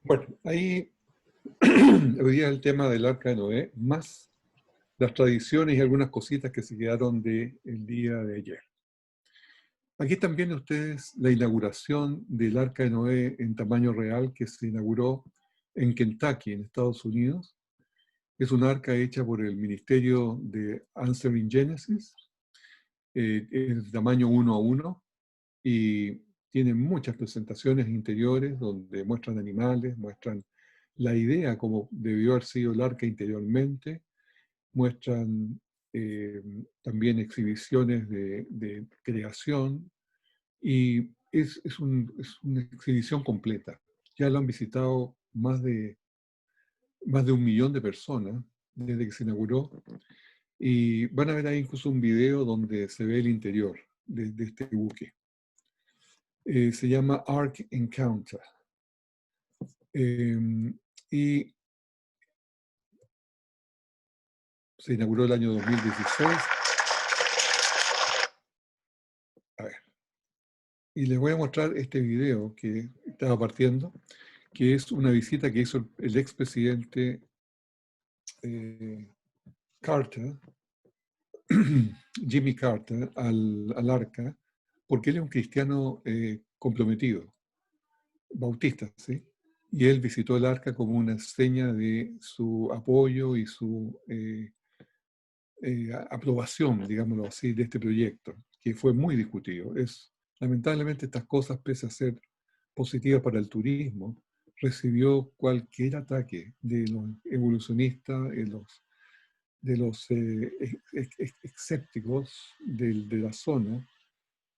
Bueno, ahí hoy día el tema del Arca de Noé, más las tradiciones y algunas cositas que se quedaron del día de ayer. Aquí están viendo ustedes la inauguración del Arca de Noé en tamaño real que se inauguró en Kentucky, en Estados Unidos. Es un arca hecha por el Ministerio de Answering Genesis, es de tamaño 1:1 y tiene muchas presentaciones interiores donde muestran animales, muestran la idea como debió haber sido el arca interiormente, muestran también exhibiciones de creación y es una exhibición completa. Ya lo han visitado más de 1 millón de personas desde que se inauguró y van a ver ahí incluso un video donde se ve el interior de este buque. Se llama Ark Encounter. Y se inauguró el año 2016. A ver. Y les voy a mostrar este video que estaba partiendo, que es una visita que hizo el expresidente Carter, Jimmy Carter, al Arca, porque él es un cristiano comprometido, bautista, ¿sí? Y él visitó el Arca como una seña de su apoyo y su aprobación, digámoslo así, de este proyecto, que fue muy discutido. Lamentablemente estas cosas, pese a ser positivas para el turismo, recibió cualquier ataque de los evolucionistas, de los escépticos de la zona,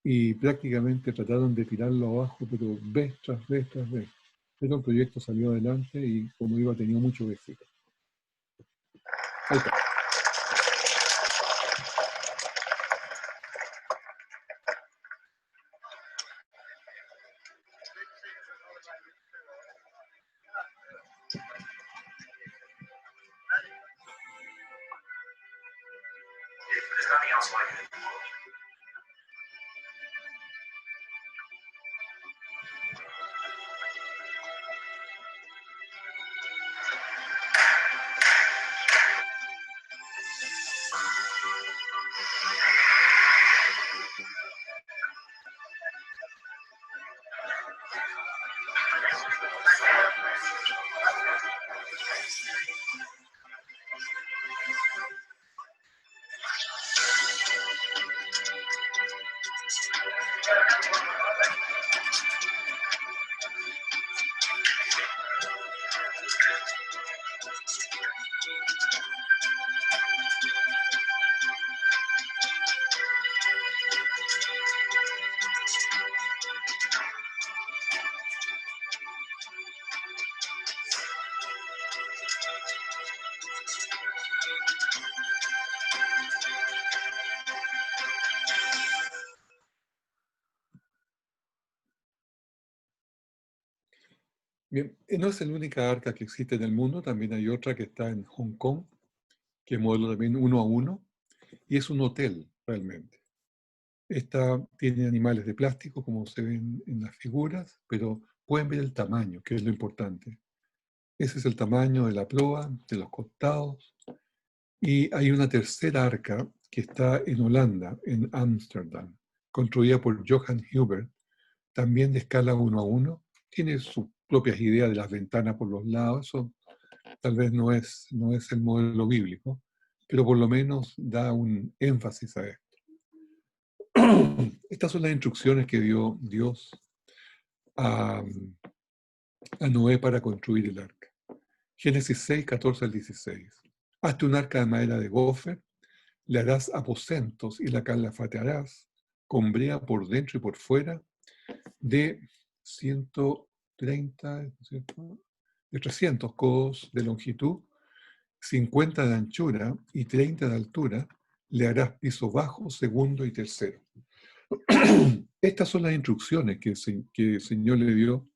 y prácticamente trataron de tirarlo abajo, pero vez tras vez tras vez. Pero el proyecto salió adelante y, como digo, ha tenido mucho éxito. Ahí está. Bien, no es la única arca que existe en el mundo, también hay otra que está en Hong Kong, que es modelo también 1:1, y es un hotel realmente. Esta tiene animales de plástico, como se ven en las figuras, pero pueden ver el tamaño, que es lo importante. Ese es el tamaño de la proa, de los costados, y hay una tercera arca que está en Holanda, en Ámsterdam, construida por Johan Hubert, también de escala 1:1. Tiene sus propias ideas de las ventanas por los lados, eso tal vez no es el modelo bíblico, pero por lo menos da un énfasis a esto. Estas son las instrucciones que dio Dios a Noé para construir el arca. Génesis 6, 14 al 16. Hazte un arca de madera de gofer, le harás aposentos y la calafatearás con brea por dentro y por fuera de 130, ¿cierto? De 300 codos de longitud, 50 de anchura y 30 de altura. Le harás piso bajo, segundo y tercero. Estas son las instrucciones que el Señor le dio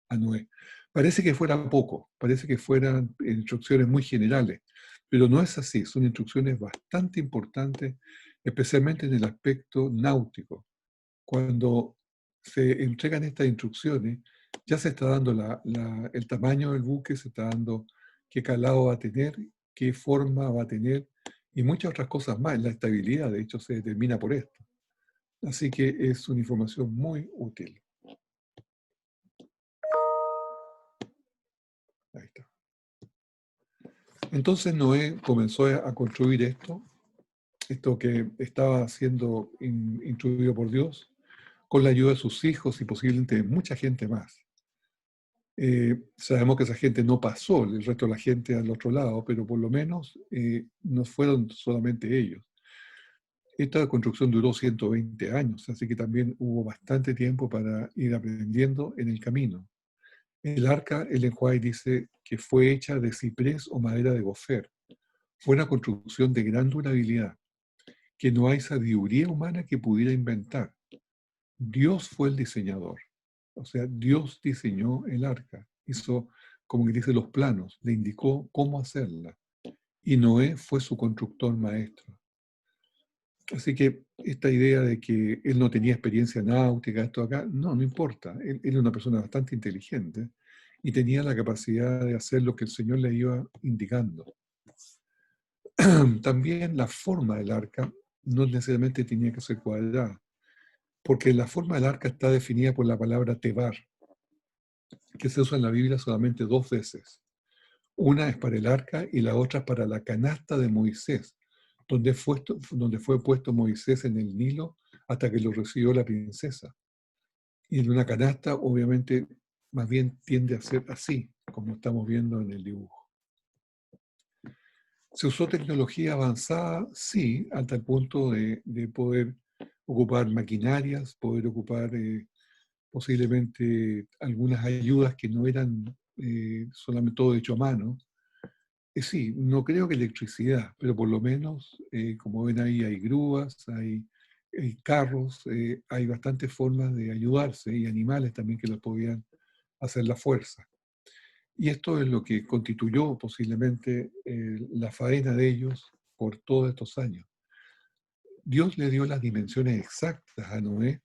a Noé. Parece que fuera poco, parece que fueran instrucciones muy generales, pero no es así, son instrucciones bastante importantes, especialmente en el aspecto náutico. Cuando se entregan estas instrucciones, Ya se está dando el tamaño del buque, se está dando qué calado va a tener, qué forma va a tener y muchas otras cosas más. La estabilidad, de hecho, se determina por esto. Así que es una información muy útil. Ahí está. Entonces Noé comenzó a construir esto que estaba siendo instruido por Dios, con la ayuda de sus hijos y posiblemente de mucha gente más. Sabemos que esa gente no pasó, el resto de la gente al otro lado, pero por lo menos no fueron solamente ellos. Esta construcción duró 120 años, así que también hubo bastante tiempo para ir aprendiendo en el camino. El arca, Ellen White dice que fue hecha de ciprés o madera de gofer. Fue una construcción de gran durabilidad, que no hay sabiduría humana que pudiera inventar. Dios fue el diseñador. O sea, Dios diseñó el arca, hizo, como que dice, los planos, le indicó cómo hacerla. Y Noé fue su constructor maestro. Así que esta idea de que él no tenía experiencia náutica, esto acá, no importa. Él era una persona bastante inteligente y tenía la capacidad de hacer lo que el Señor le iba indicando. También la forma del arca no necesariamente tenía que ser cuadrada, porque la forma del arca está definida por la palabra tebar, que se usa en la Biblia solamente 2 veces. Una es para el arca y la otra para la canasta de Moisés, donde fue puesto Moisés en el Nilo hasta que lo recibió la princesa. Y en una canasta, obviamente, más bien tiende a ser así, como estamos viendo en el dibujo. ¿Se usó tecnología avanzada? Sí, hasta el punto de poder ocupar maquinarias, poder ocupar posiblemente algunas ayudas que no eran solamente todo hecho a mano. Sí, no creo que electricidad, pero por lo menos, como ven ahí, hay grúas, hay carros, hay bastantes formas de ayudarse y animales también que lo podían hacer la fuerza. Y esto es lo que constituyó posiblemente la faena de ellos por todos estos años. Dios le dio las dimensiones exactas a Noé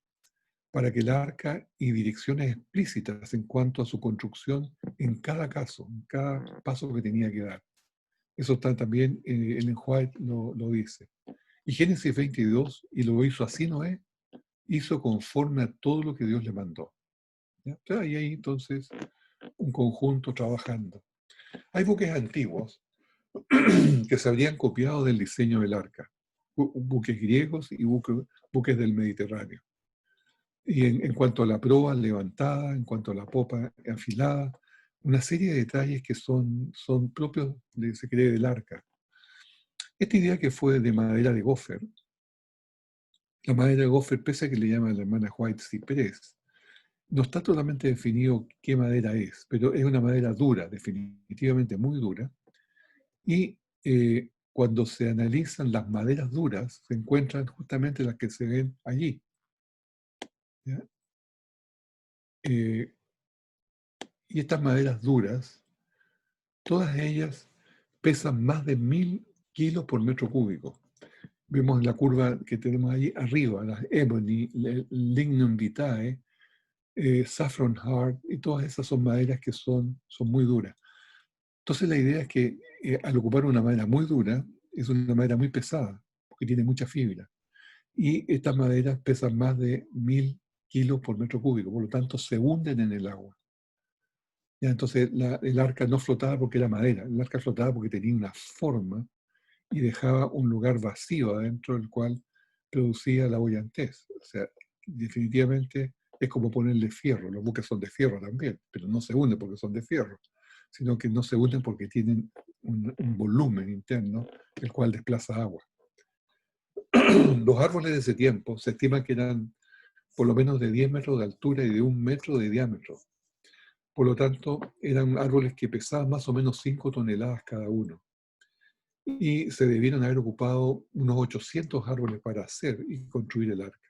para que el arca y direcciones explícitas en cuanto a su construcción en cada caso, en cada paso que tenía que dar. Eso está también, Ellen White lo dice. Y Génesis 22, y lo hizo así Noé, hizo conforme a todo lo que Dios le mandó. ¿Ya? Y ahí entonces un conjunto trabajando. Hay buques antiguos que se habrían copiado del diseño del arca, buques griegos y buques del Mediterráneo. Y en cuanto a la proa levantada, en cuanto a la popa afilada, una serie de detalles que son propios, se cree, del arca. Esta idea que fue de madera de gofer, la madera de gofer, pese a que le llama a la hermana White ciprés, no está totalmente definido qué madera es, pero es una madera dura, definitivamente muy dura, y cuando se analizan las maderas duras, se encuentran justamente las que se ven allí. ¿Ya? Y estas maderas duras, todas ellas pesan más de 1000 kilos por metro cúbico. Vemos la curva que tenemos ahí arriba, las Ebony, Lignum Vitae, Saffron Heart, y todas esas son maderas que son muy duras. Entonces la idea es que al ocupar una madera muy dura, es una madera muy pesada, porque tiene mucha fibra. Y estas maderas pesan más de 1000 kilos por metro cúbico, por lo tanto se hunden en el agua. Ya, entonces el arca no flotaba porque era madera, el arca flotaba porque tenía una forma y dejaba un lugar vacío adentro del cual producía la bullantez. O sea, definitivamente es como ponerle fierro. Los buques son de fierro también, pero no se hunden porque son de fierro, sino que no se hunden porque tienen un volumen interno el cual desplaza agua. Los árboles de ese tiempo se estima que eran por lo menos de 10 metros de altura y de 1 metro de diámetro. Por lo tanto, eran árboles que pesaban más o menos 5 toneladas cada uno. Y se debieron haber ocupado unos 800 árboles para hacer y construir el arca.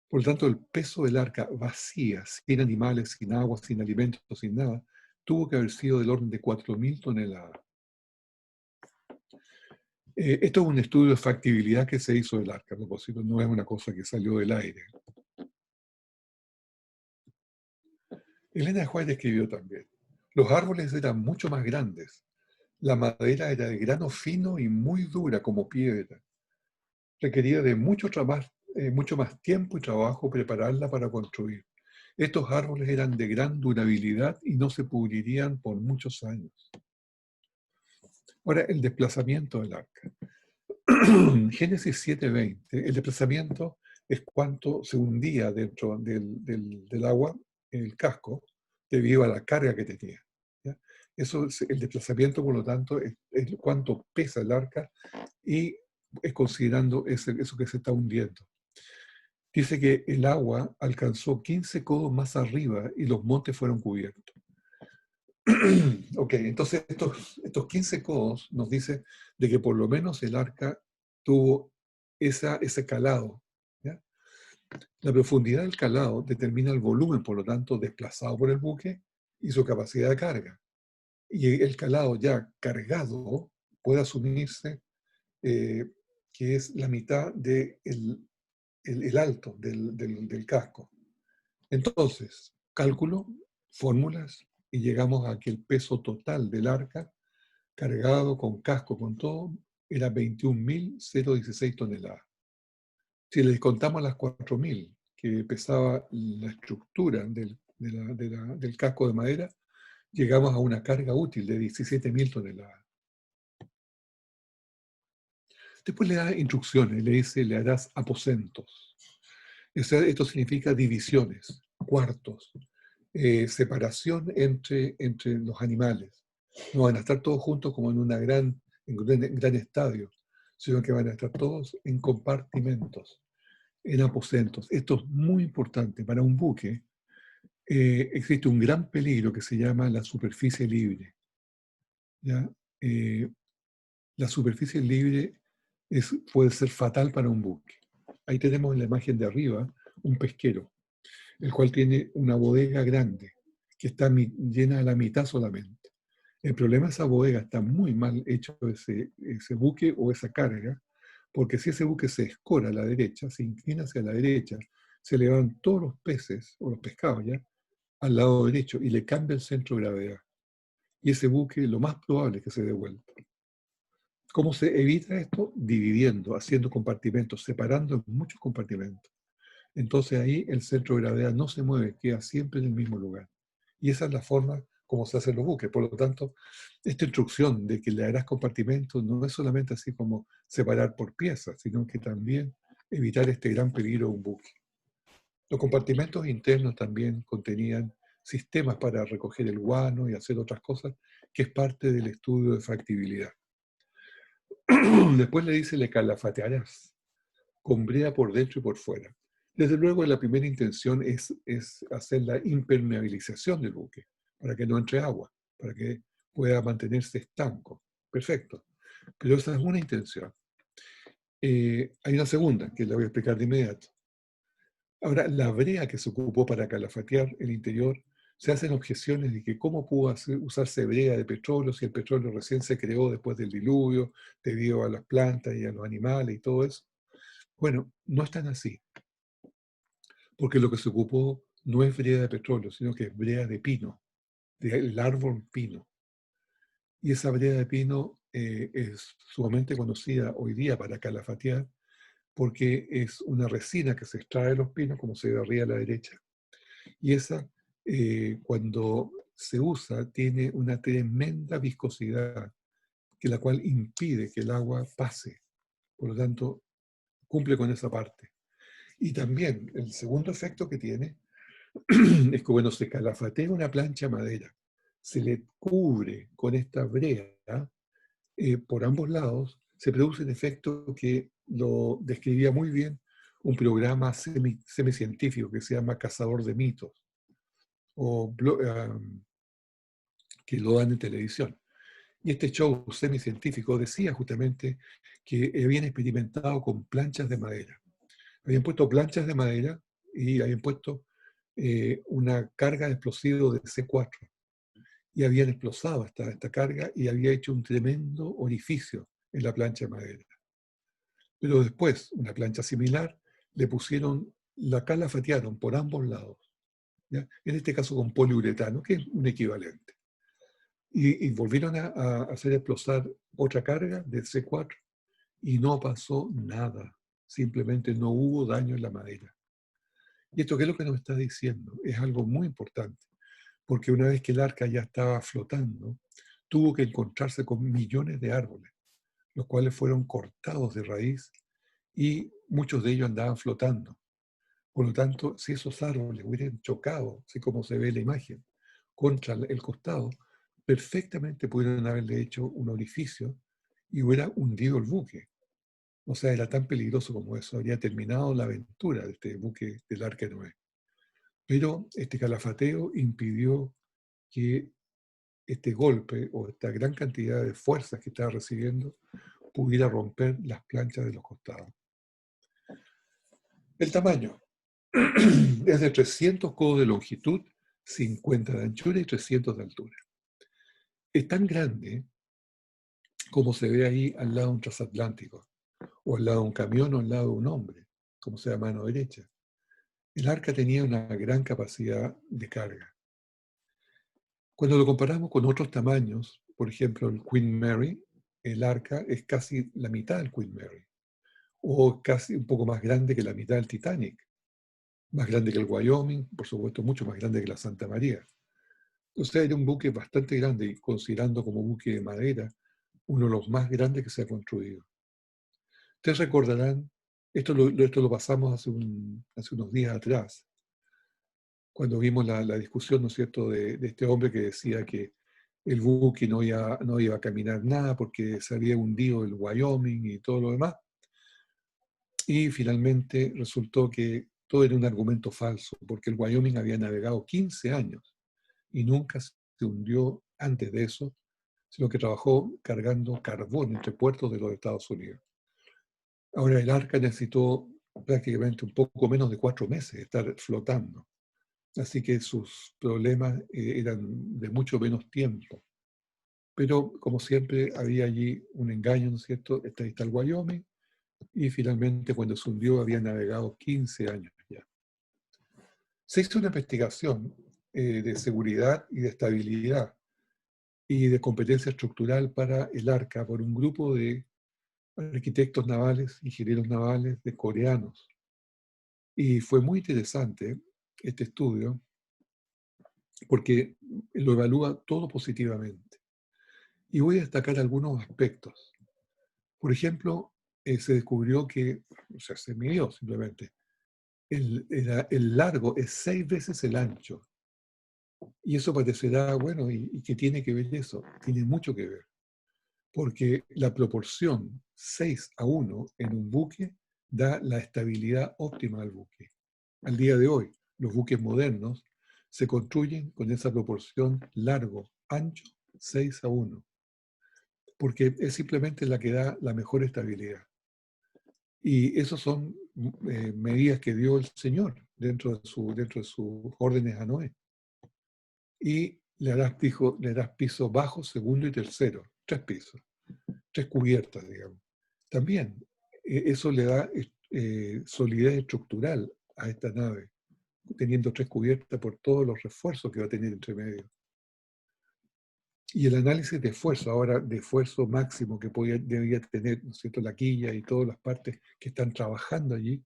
Por lo tanto, el peso del arca vacía, sin animales, sin agua, sin alimentos, sin nada, tuvo que haber sido del orden de 4000 toneladas. Esto es un estudio de factibilidad que se hizo del arca, a propósito, no es una cosa que salió del aire. Elena de White escribió también, los árboles eran mucho más grandes, la madera era de grano fino y muy dura como piedra, requería de mucho más tiempo y trabajo prepararla para construir. Estos árboles eran de gran durabilidad y no se pudrirían por muchos años. Ahora, el desplazamiento del arca. Génesis 7:20, el desplazamiento es cuánto se hundía dentro del agua el casco debido a la carga que tenía. ¿Ya? Eso es, el desplazamiento, por lo tanto, es cuánto pesa el arca y es considerando eso que se está hundiendo. Dice que el agua alcanzó 15 codos más arriba y los montes fueron cubiertos. Ok, entonces estos 15 codos nos dicen de que por lo menos el arca tuvo ese calado. ¿Ya? La profundidad del calado determina el volumen, por lo tanto, desplazado por el buque y su capacidad de carga. Y el calado ya cargado puede asumirse eh, que es la mitad del el alto del casco. Entonces, cálculo, fórmulas, y llegamos a que el peso total del arca, cargado con casco, con todo, era 21.016 toneladas. Si le descontamos las 4.000 que pesaba la estructura del casco de madera, llegamos a una carga útil de 17.000 toneladas. Después le da instrucciones, le dice, le harás aposentos. Esto significa divisiones, cuartos, separación entre los animales. No van a estar todos juntos como en un gran estadio, sino que van a estar todos en compartimentos, en aposentos. Esto es muy importante. Para un buque existe un gran peligro que se llama la superficie libre. ¿Ya? Eh, la superficie libre puede ser fatal para un buque. Ahí tenemos en la imagen de arriba un pesquero, el cual tiene una bodega grande, que está llena a la mitad solamente. El problema es que esa bodega está muy mal hecho ese buque o esa carga, porque si ese buque se escora a la derecha, se inclina hacia la derecha, se le van todos los peces o los pescados ya al lado derecho y le cambia el centro de gravedad. Y ese buque lo más probable es que se dé vuelta. ¿Cómo se evita esto? Dividiendo, haciendo compartimentos, separando en muchos compartimentos. Entonces ahí el centro de gravedad no se mueve, queda siempre en el mismo lugar. Y esa es la forma como se hacen los buques. Por lo tanto, esta instrucción de que le harás compartimentos no es solamente así como separar por piezas, sino que también evitar este gran peligro de un buque. Los compartimentos internos también contenían sistemas para recoger el guano y hacer otras cosas, que es parte del estudio de factibilidad. Después le dice, le calafatearás, con brea por dentro y por fuera. Desde luego, la primera intención es hacer la impermeabilización del buque, para que no entre agua, para que pueda mantenerse estanco. Perfecto. Pero esa es una intención. Hay una segunda, que la voy a explicar de inmediato. Ahora, la brea que se ocupó para calafatear el interior, se hacen objeciones de que cómo pudo usarse brea de petróleo si el petróleo recién se creó después del diluvio, debido a las plantas y a los animales y todo eso. Bueno, no es tan así, porque lo que se ocupó no es brea de petróleo, sino que es brea de pino, del árbol pino. Y esa brea de pino es sumamente conocida hoy día para calafatear, porque es una resina que se extrae de los pinos, como se ve arriba a la derecha. Y esa, cuando se usa, tiene una tremenda viscosidad, que la cual impide que el agua pase. Por lo tanto, cumple con esa parte. Y también el segundo efecto que tiene es que cuando se calafatea una plancha de madera, se le cubre con esta brea por ambos lados, se produce un efecto que lo describía muy bien un programa semicientífico que se llama Cazador de Mitos, o que lo dan en televisión. Y este show semicientífico decía justamente que habían experimentado con planchas de madera. Habían puesto planchas de madera y habían puesto una carga de explosivo de C4. Y habían explosado esta carga y había hecho un tremendo orificio en la plancha de madera. Pero después, una plancha similar, le pusieron, la calafatearon por ambos lados. ¿ya? En este caso con poliuretano, que es un equivalente. Y volvieron a hacer explosar otra carga de C4 y no pasó nada. Simplemente no hubo daño en la madera. ¿Y esto qué es lo que nos está diciendo? Es algo muy importante, porque una vez que el arca ya estaba flotando, tuvo que encontrarse con millones de árboles, los cuales fueron cortados de raíz y muchos de ellos andaban flotando. Por lo tanto, si esos árboles hubieran chocado, así como se ve en la imagen, contra el costado, perfectamente pudieron haberle hecho un orificio y hubiera hundido el buque. O sea, era tan peligroso como eso. Habría terminado la aventura de este buque del Arca de Noé. Pero este calafateo impidió que este golpe o esta gran cantidad de fuerzas que estaba recibiendo pudiera romper las planchas de los costados. El tamaño es de 300 codos de longitud, 50 de anchura y 300 de altura. Es tan grande como se ve ahí al lado de un transatlántico, o al lado de un camión o al lado de un hombre, como sea a mano derecha. El arca tenía una gran capacidad de carga. Cuando lo comparamos con otros tamaños, por ejemplo el Queen Mary, el arca es casi la mitad del Queen Mary, o casi un poco más grande que la mitad del Titanic, más grande que el Wyoming, por supuesto mucho más grande que la Santa María. O sea, era un buque bastante grande y considerando como buque de madera, uno de los más grandes que se ha construido. Ustedes recordarán, esto lo pasamos hace unos días atrás, cuando vimos la discusión, ¿no es cierto?, de este hombre que decía que el buque no iba a caminar nada porque se había hundido el Wyoming y todo lo demás. Y finalmente resultó que todo era un argumento falso, porque el Wyoming había navegado 15 años y nunca se hundió antes de eso, sino que trabajó cargando carbón entre puertos de los Estados Unidos. Ahora, el arca necesitó prácticamente un poco menos de 4 meses estar flotando. Así que sus problemas eran de mucho menos tiempo. Pero, como siempre, había allí un engaño, ¿no es cierto? Ahí está el Wyoming, y finalmente, cuando se hundió, había navegado 15 años ya. Se hizo una investigación de seguridad y de estabilidad y de competencia estructural para el arca por un grupo de arquitectos navales, ingenieros navales de coreanos. Y fue muy interesante este estudio porque lo evalúa todo positivamente. Y voy a destacar algunos aspectos. Por ejemplo, se descubrió que, o sea, se midió simplemente, el largo es 6 veces el ancho. Y eso parecerá, bueno, ¿y qué tiene que ver eso? Tiene mucho que ver. Porque la proporción 6:1 en un buque da la estabilidad óptima al buque. Al día de hoy, los buques modernos se construyen con esa proporción largo-ancho 6:1, porque es simplemente la que da la mejor estabilidad. Y esas son medidas que dio el Señor dentro de sus órdenes a Noé. Y le harás piso bajo, segundo y tercero, 3 pisos, 3 cubiertas, digamos. También eso le da solidez estructural a esta nave, teniendo 3 cubiertas por todos los refuerzos que va a tener entre medio. Y el análisis de esfuerzo, ahora de esfuerzo máximo que debía tener, ¿no es cierto?, la quilla y todas las partes que están trabajando allí,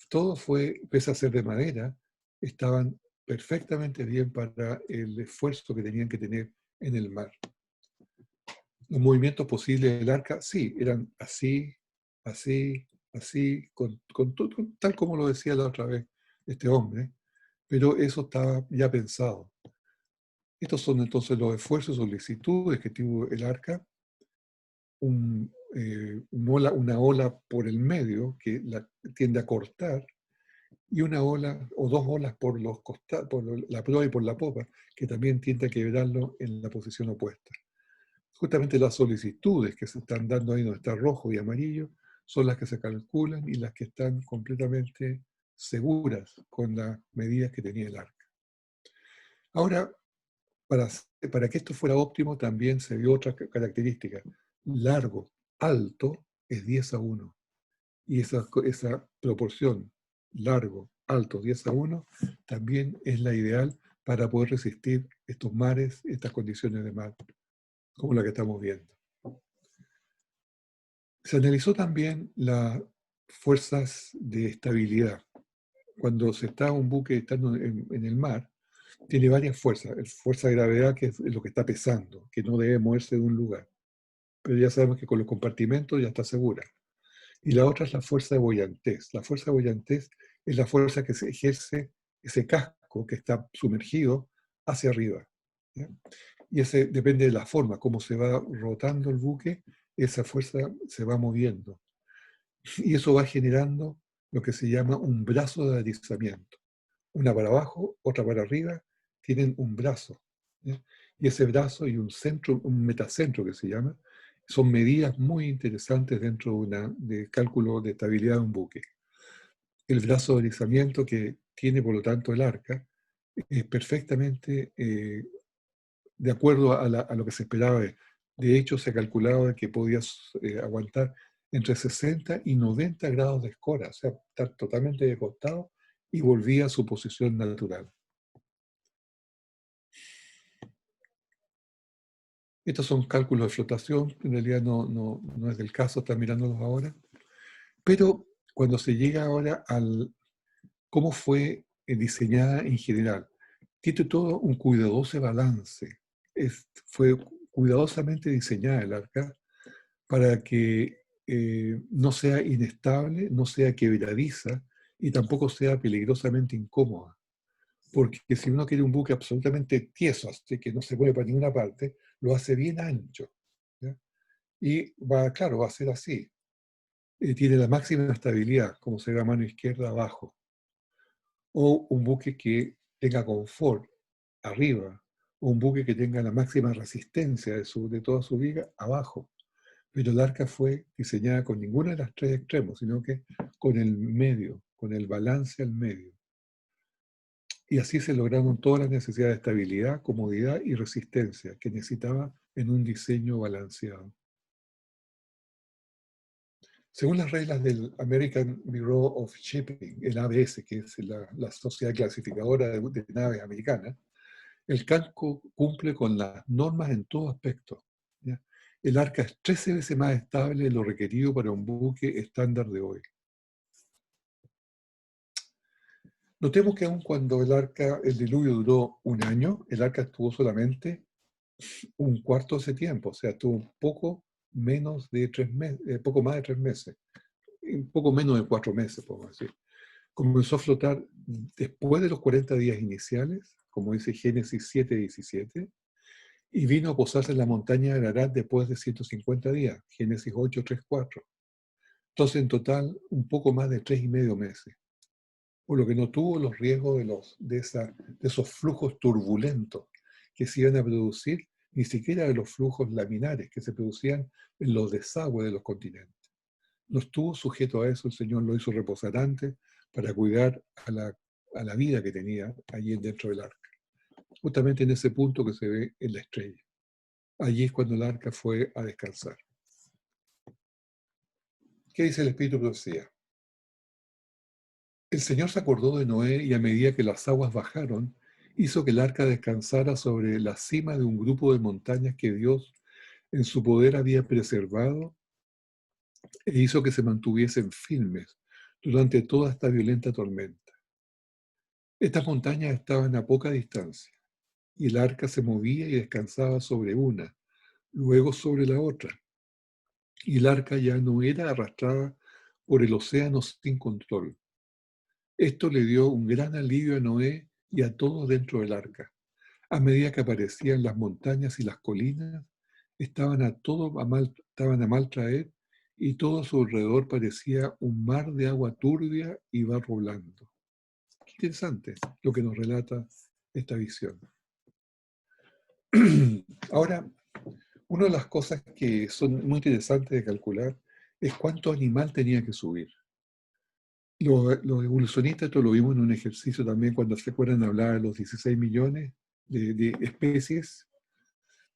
todo fue, pese a ser de madera, estaban perfectamente bien para el esfuerzo que tenían que tener en el mar. Los movimientos posibles del arca, sí, eran así, así, así, tal como lo decía la otra vez este hombre, pero eso estaba ya pensado. Estos son entonces los esfuerzos, solicitudes que tuvo el arca, una ola por el medio que la tiende a cortar, y una ola o 2 olas por los costados, por la proa y por la popa, que también tiende a quebrarlo en la posición opuesta. Justamente las solicitudes que se están dando ahí donde está rojo y amarillo son las que se calculan y las que están completamente seguras con las medidas que tenía el arca. Ahora, para que esto fuera óptimo también se dio otra característica. Largo, alto es 10:1. Y esa proporción largo, altos, 10 a 1, también es la ideal para poder resistir estos mares, estas condiciones de mar, como la que estamos viendo. Se analizó también las fuerzas de estabilidad. Cuando se está un buque estando en el mar, tiene varias fuerzas. Fuerza de gravedad, que es lo que está pesando, que no debe moverse de un lugar. Pero ya sabemos que con los compartimentos ya está segura. Y la otra es la fuerza de bullantez. La fuerza de bullantez es la fuerza que se ejerce ese casco que está sumergido hacia arriba, ¿ya? Y ese depende de la forma, cómo se va rotando el buque, esa fuerza se va moviendo. Y eso va generando lo que se llama un brazo de deslizamiento. Una para abajo, otra para arriba, tienen un brazo, ¿ya? Y ese brazo y un centro, un metacentro que se llama, son medidas muy interesantes dentro de cálculo de estabilidad de un buque. El brazo de deslizamiento que tiene, por lo tanto, el arca es perfectamente de acuerdo a lo que se esperaba. De hecho, se calculaba que podía aguantar entre 60 y 90 grados de escora, o sea, estar totalmente de costado y volvía a su posición natural. Estos son cálculos de flotación, en realidad no es del caso estar mirándolos ahora, pero cuando se llega ahora al cómo fue diseñada en general, tiene todo un cuidadoso balance. Fue cuidadosamente diseñada el arca para que no sea inestable, no sea quebradiza y tampoco sea peligrosamente incómoda. Porque si uno quiere un buque absolutamente tieso, así que no se mueve para ninguna parte, lo hace bien ancho, ¿ya? Y claro, va a ser así. Tiene la máxima estabilidad, como se ve a mano izquierda abajo. O un buque que tenga confort arriba, o un buque que tenga la máxima resistencia de toda su vida abajo. Pero el arca fue diseñada con ninguno de los tres extremos, sino que con el medio, con el balance al medio. Y así se lograron todas las necesidades de estabilidad, comodidad y resistencia que necesitaba en un diseño balanceado. Según las reglas del American Bureau of Shipping, el ABS, que es la sociedad clasificadora de naves americanas, el casco cumple con las normas en todo aspecto, ¿ya? El arca es 13 veces más estable de lo requerido para un buque estándar de hoy. Notemos que aun cuando el diluvio duró un año, el arca estuvo solamente un cuarto de ese tiempo, o sea, estuvo poco menos de 3 meses, poco más de 3 meses, un poco menos de 4 meses, podemos decir. Comenzó a flotar después de los 40 días iniciales, como dice Génesis 7:17, y vino a posarse en la montaña de Ararat después de 150 días, Génesis 8:3-4. Entonces, en total, un poco más de 3,5 meses, por lo que no tuvo los riesgos de esos flujos turbulentos que se iban a producir, ni siquiera de los flujos laminares que se producían en los desagües de los continentes. No estuvo sujeto a eso, el Señor lo hizo reposar antes para cuidar a la vida que tenía allí dentro del arca. Justamente en ese punto que se ve en la estrella. Allí es cuando el arca fue a descansar. ¿Qué dice el Espíritu de Profecía? El Señor se acordó de Noé y a medida que las aguas bajaron, hizo que el arca descansara sobre la cima de un grupo de montañas que Dios en su poder había preservado e hizo que se mantuviesen firmes durante toda esta violenta tormenta. Estas montañas estaban a poca distancia y el arca se movía y descansaba sobre una, luego sobre la otra, y el arca ya no era arrastrada por el océano sin control. Esto le dio un gran alivio a Noé y a todos dentro del arca. A medida que aparecían las montañas y las colinas, estaban a mal traer y todo a su alrededor parecía un mar de agua turbia y barro blando. Qué interesante lo que nos relata esta visión. Ahora, una de las cosas que son muy interesantes de calcular es cuánto animal tenía que subir. Los evolucionistas, esto lo vimos en un ejercicio también cuando se acuerdan hablar de los 16 millones de especies.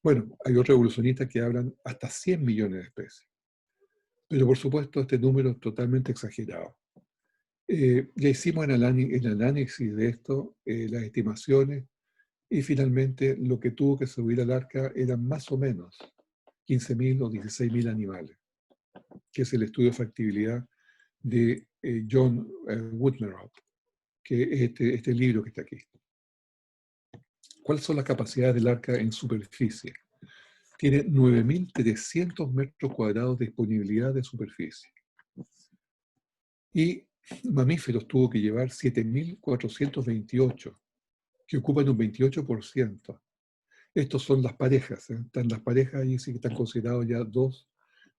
Bueno, hay otros evolucionistas que hablan hasta 100 millones de especies. Pero por supuesto este número es totalmente exagerado. Ya hicimos el análisis de esto, las estimaciones, y finalmente lo que tuvo que subir al arca eran más o menos 15.000 o 16.000 animales, que es el estudio de factibilidad de John Woodmerhoff, que es este libro que está aquí. ¿Cuáles son las capacidades del arca en superficie? Tiene 9.300 metros cuadrados de disponibilidad de superficie. Y mamíferos tuvo que llevar 7.428, que ocupan un 28%. Estos son las parejas. Están las parejas ahí, sí que están considerados ya 2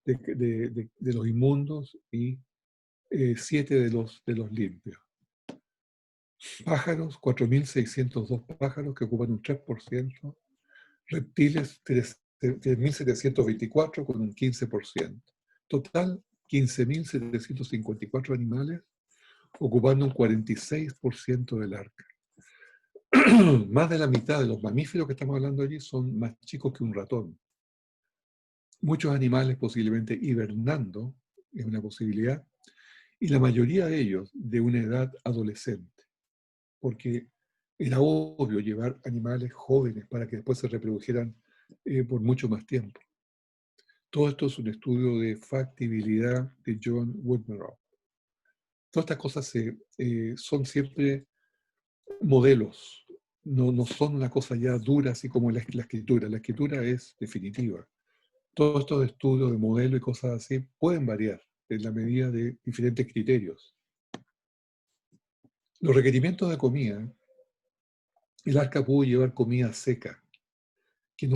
de los inmundos y 7 de los limpios. Pájaros, 4.602 pájaros que ocupan un 3%. Reptiles, 3.724 con un 15%. Total, 15.754 animales ocupando un 46% del arca. Más de la mitad de los mamíferos que estamos hablando allí son más chicos que un ratón. Muchos animales posiblemente hibernando, es una posibilidad, y la mayoría de ellos de una edad adolescente, porque era obvio llevar animales jóvenes para que después se reprodujeran por mucho más tiempo. Todo esto es un estudio de factibilidad de John Woodmerhoff. Todas estas cosas son siempre modelos, no son una cosa ya dura así como la escritura. La escritura es definitiva. Todos estos estudios de modelo y cosas así pueden variar en la medida de diferentes criterios. Los requerimientos de comida, el arca pudo llevar comida seca, que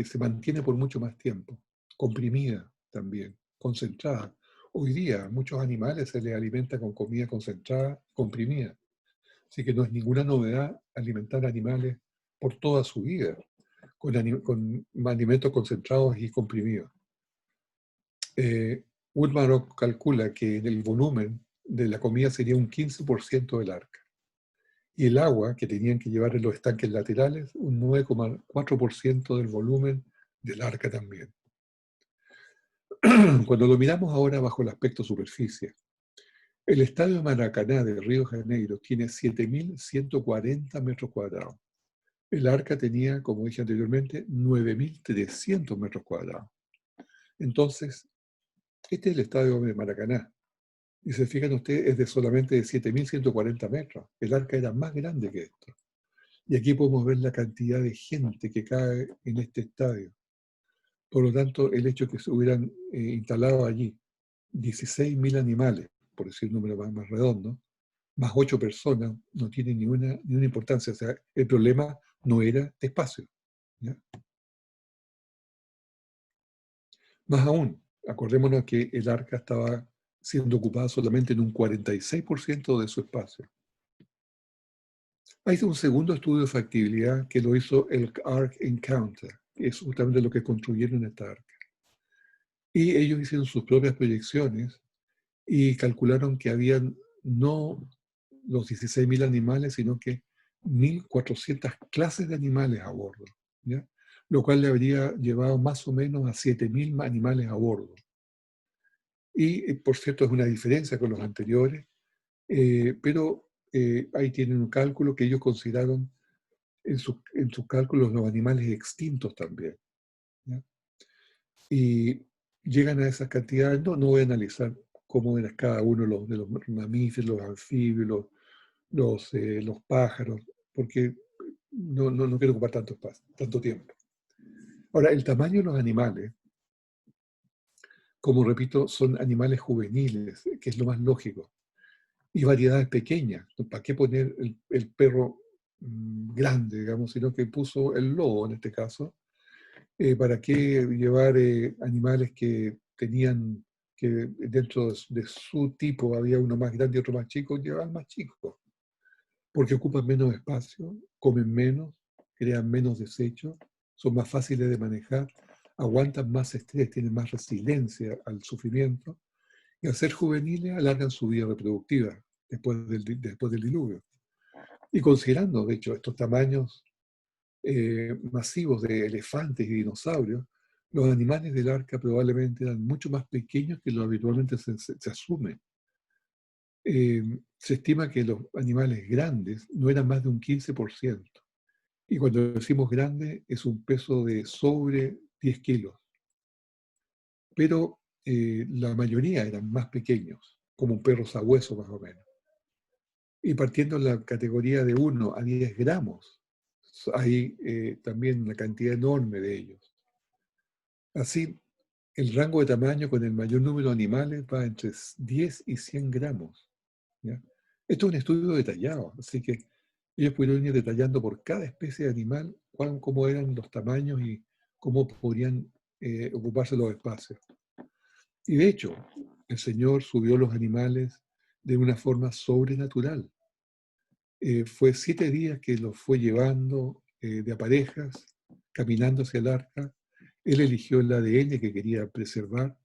se mantiene por mucho más tiempo, comprimida también, concentrada. Hoy día muchos animales se les alimenta con comida concentrada, comprimida. Así que no es ninguna novedad alimentar animales por toda su vida con alimentos concentrados y comprimidos. Woodmark calcula que el volumen de la comida sería un 15% del arca. Y el agua que tenían que llevar en los estanques laterales, un 9,4% del volumen del arca también. Cuando lo miramos ahora bajo el aspecto superficie, el estadio de Maracaná de Río de Janeiro tiene 7.140 metros cuadrados. El arca tenía, como dije anteriormente, 9.300 metros cuadrados. Entonces, este es el estadio de Maracaná. Y se fijan ustedes, es de solamente de 7.140 metros. El arca era más grande que esto. Y aquí podemos ver la cantidad de gente que cae en este estadio. Por lo tanto, el hecho de que se hubieran instalado allí 16.000 animales, por decir un número más redondo, más 8 personas, no tiene ninguna importancia. O sea, el problema no era de espacio, ¿ya? Más aún, acordémonos que el arca estaba siendo ocupada solamente en un 46% de su espacio. Hay un segundo estudio de factibilidad que lo hizo el Ark Encounter, que es justamente lo que construyeron esta arca. Y ellos hicieron sus propias proyecciones y calcularon que habían no los 16.000 animales, sino que 1.400 clases de animales a bordo, ¿ya? Lo cual le habría llevado más o menos a 7.000 animales a bordo. Y, por cierto, es una diferencia con los anteriores, pero ahí tienen un cálculo que ellos consideraron en sus cálculos los animales extintos también, ¿ya? Y llegan a esas cantidades. No voy a analizar cómo era cada uno de los mamíferos, los anfibios, los pájaros, porque no quiero ocupar tanto tiempo. Ahora, el tamaño de los animales, como repito, son animales juveniles, que es lo más lógico, y variedades pequeñas. ¿Para qué poner el perro grande, digamos, sino que puso el lobo en este caso? ¿Para qué llevar animales que tenían, que dentro de su tipo había uno más grande y otro más chico? Llevar más chicos, porque ocupan menos espacio, comen menos, crean menos desechos, son más fáciles de manejar, aguantan más estrés, tienen más resiliencia al sufrimiento, y al ser juveniles alargan su vida reproductiva después del diluvio. Y considerando, de hecho, estos tamaños masivos de elefantes y dinosaurios, los animales del arca probablemente eran mucho más pequeños que lo habitualmente se asume. Se estima que los animales grandes no eran más de un 15%. Y cuando decimos grande, es un peso de sobre 10 kilos. Pero la mayoría eran más pequeños, como un perro sabueso más o menos. Y partiendo en la categoría de 1 a 10 gramos, hay también una cantidad enorme de ellos. Así, el rango de tamaño con el mayor número de animales va entre 10 y 100 gramos. ¿Ya? Esto es un estudio detallado, así que ellos pudieron ir detallando por cada especie de animal cómo eran los tamaños y cómo podrían ocuparse los espacios. Y de hecho, el Señor subió los animales de una forma sobrenatural. Fue 7 días que los fue llevando de a parejas, caminando hacia el arca. Él eligió el ADN que quería preservar.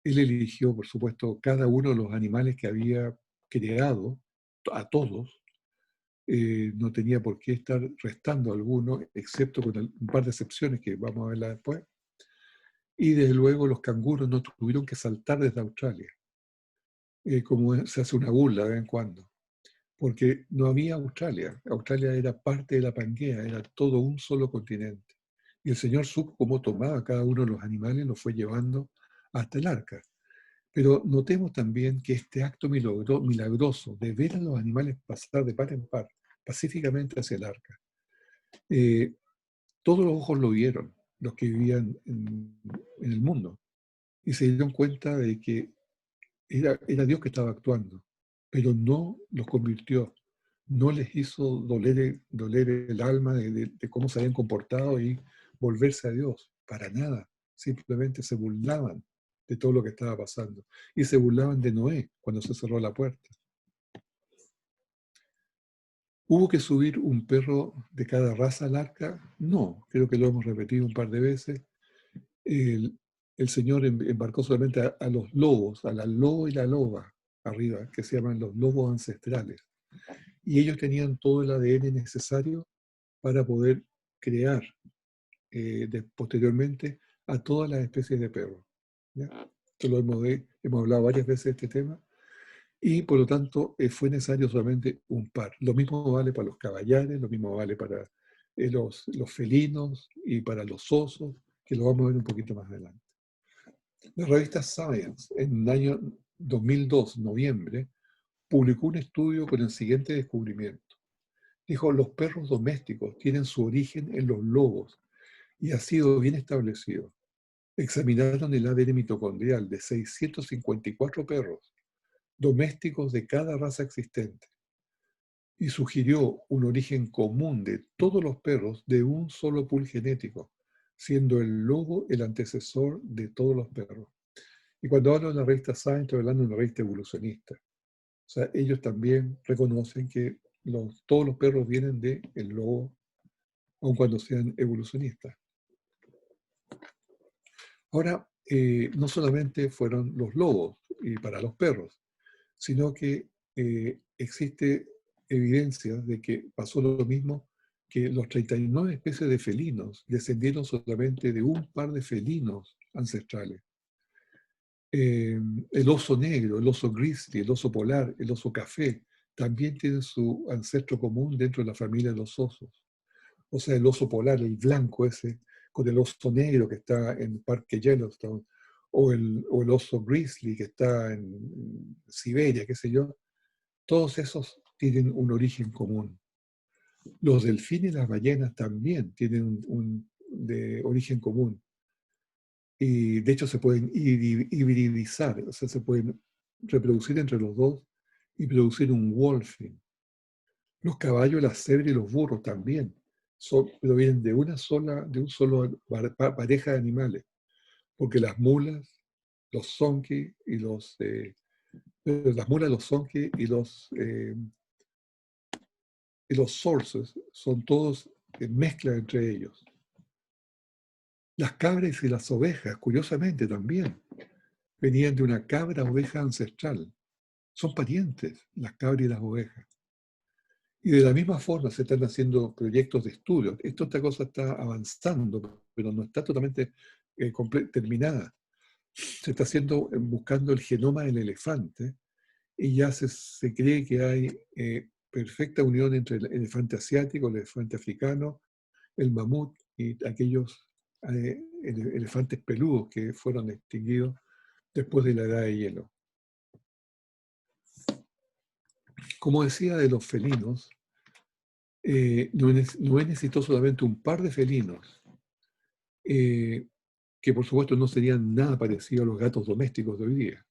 Él eligió, por supuesto, cada uno de los animales que había creado, a todos. No tenía por qué estar restando alguno, excepto con un par de excepciones que vamos a verla después. Y desde luego los canguros no tuvieron que saltar desde Australia, como se hace una burla de vez en cuando, porque no había Australia. Australia era parte de la Pangea, era todo un solo continente. Y el Señor supo cómo tomaba cada uno de los animales y los fue llevando hasta el arca. Pero notemos también que este acto milagroso de ver a los animales pasar de par en par, pacíficamente hacia el arca, eh, todos los ojos lo vieron, los que vivían en el mundo, y se dieron cuenta de que era Dios que estaba actuando, pero no los convirtió, no les hizo doler el alma de cómo se habían comportado y volverse a Dios, para nada, simplemente se burlaban de todo lo que estaba pasando, y se burlaban de Noé cuando se cerró la puerta. ¿Hubo que subir un perro de cada raza al arca? No, creo que lo hemos repetido un par de veces. El, el Señor embarcó solamente a los lobos, a la loba y la loba arriba, que se llaman los lobos ancestrales. Y ellos tenían todo el ADN necesario para poder crear posteriormente a todas las especies de perros. ¿Ya? Esto hemos hablado varias veces de este tema. Y por lo tanto fue necesario solamente un par. Lo mismo vale para los caballares, lo mismo vale para los felinos y para los osos, que lo vamos a ver un poquito más adelante. La revista Science, en el año 2002, noviembre, publicó un estudio con el siguiente descubrimiento. Dijo, los perros domésticos tienen su origen en los lobos y ha sido bien establecido. Examinaron el ADN mitocondrial de 654 perros domésticos de cada raza existente y sugirió un origen común de todos los perros de un solo pool genético, siendo el lobo el antecesor de todos los perros. Y cuando hablo de la revista Science, estoy hablando de una revista evolucionista. O sea, ellos también reconocen que todos los perros vienen del lobo, aun cuando sean evolucionistas. Ahora, no solamente fueron los lobos y para los perros, sino que existe evidencia de que pasó lo mismo, que los 39 especies de felinos descendieron solamente de un par de felinos ancestrales. El oso negro, el oso grizzly, el oso polar, el oso café, también tienen su ancestro común dentro de la familia de los osos. O sea, el oso polar, el blanco ese, con el oso negro que está en el Parque Yellowstone, o el oso grizzly que está en Siberia, qué sé yo, todos esos tienen un origen común. Los delfines y las ballenas también tienen de origen común. Y de hecho se pueden hibridizar, o sea, se pueden reproducir entre los dos y producir un wolfing. Los caballos, las cebras y los burros también provienen de un solo pareja de animales, porque las mulas, los zonki y las mulas, los zonki y los sources son todos mezclas entre ellos. Las cabras y las ovejas, curiosamente también, venían de una cabra-oveja ancestral. Son parientes, las cabras y las ovejas. Y de la misma forma se están haciendo proyectos de estudio. Esta cosa está avanzando, pero no está totalmente terminada. Se está buscando el genoma del elefante y ya se cree que hay perfecta unión entre el elefante asiático, el elefante africano, el mamut y aquellos elefantes peludos que fueron extinguidos después de la edad de hielo. Como decía de los felinos, no necesitó solamente un par de felinos, que por supuesto no serían nada parecidos a los gatos domésticos de hoy día.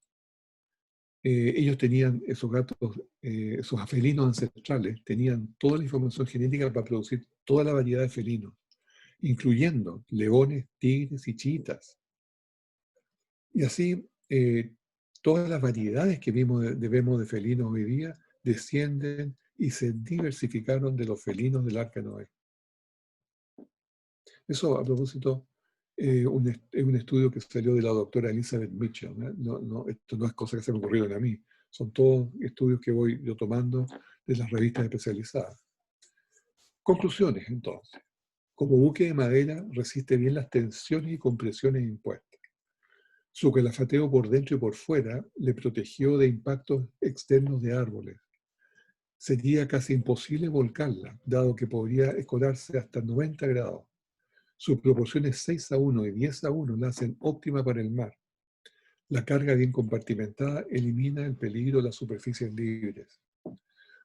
Ellos tenían, esos gatos, esos felinos ancestrales, tenían toda la información genética para producir toda la variedad de felinos, incluyendo leones, tigres y chitas. Y así, todas las variedades que vemos de felinos hoy día descienden y se diversificaron de los felinos del Arca de Noé. Eso, a propósito, es un estudio que salió de la doctora Elizabeth Mitchell. Esto no es cosa que se me ocurrieron a mí. Son todos estudios que voy yo tomando de las revistas especializadas. Conclusiones, entonces. Como buque de madera, resiste bien las tensiones y compresiones impuestas. Su calafateo por dentro y por fuera le protegió de impactos externos de árboles. Sería casi imposible volcarla, dado que podría escolarse hasta 90 grados. Sus proporciones 6:1 y 10:1 la hacen óptima para el mar. La carga bien compartimentada elimina el peligro de las superficies libres.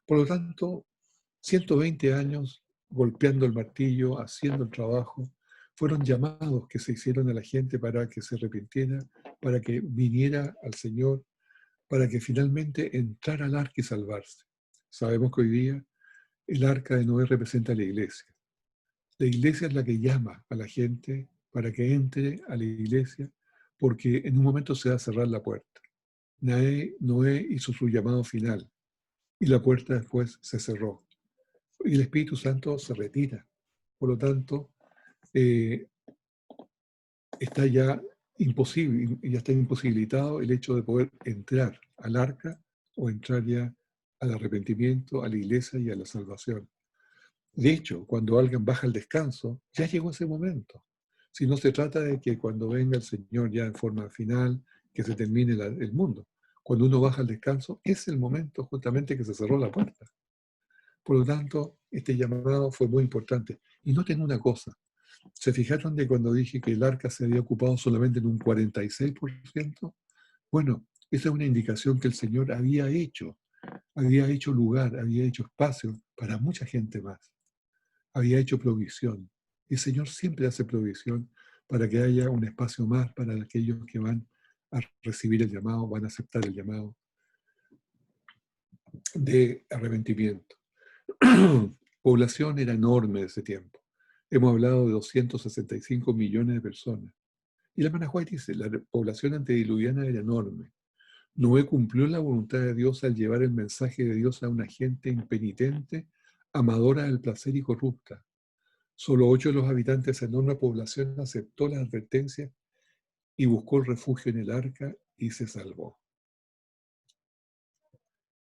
Por lo tanto, 120 años golpeando el martillo, haciendo el trabajo, fueron llamados que se hicieron a la gente para que se arrepintiera, para que viniera al Señor, para que finalmente entrara al arca y salvarse. Sabemos que hoy día el arca de Noé representa a la iglesia. La iglesia es la que llama a la gente para que entre a la iglesia, porque en un momento se va a cerrar la puerta. Noé hizo su llamado final y la puerta después se cerró. Y el Espíritu Santo se retira. Por lo tanto, eh, está ya ya está imposibilitado el hecho de poder entrar al arca o entrar ya al arrepentimiento, a la iglesia y a la salvación. De hecho, cuando alguien baja al descanso, ya llegó ese momento. Si no se trata de que cuando venga el Señor ya en forma final, que se termine el mundo. Cuando uno baja al descanso, es el momento justamente que se cerró la puerta. Por lo tanto, este llamado fue muy importante. Y noten una cosa, ¿se fijaron de cuando dije que el arca se había ocupado solamente en un 46%? Bueno, esa es una indicación que el Señor había hecho lugar, había hecho espacio para mucha gente más, había hecho provisión. El Señor siempre hace provisión para que haya un espacio más para aquellos que van a recibir el llamado, van a aceptar el llamado de arrepentimiento. Población era enorme de ese tiempo. Hemos hablado de 265 millones de personas. Y la hermana White dice, la población antediluviana era enorme. Noé cumplió la voluntad de Dios al llevar el mensaje de Dios a una gente impenitente, amadora del placer y corrupta. Solo 8 de los habitantes de esa enorme población aceptó las advertencias y buscó el refugio en el arca y se salvó.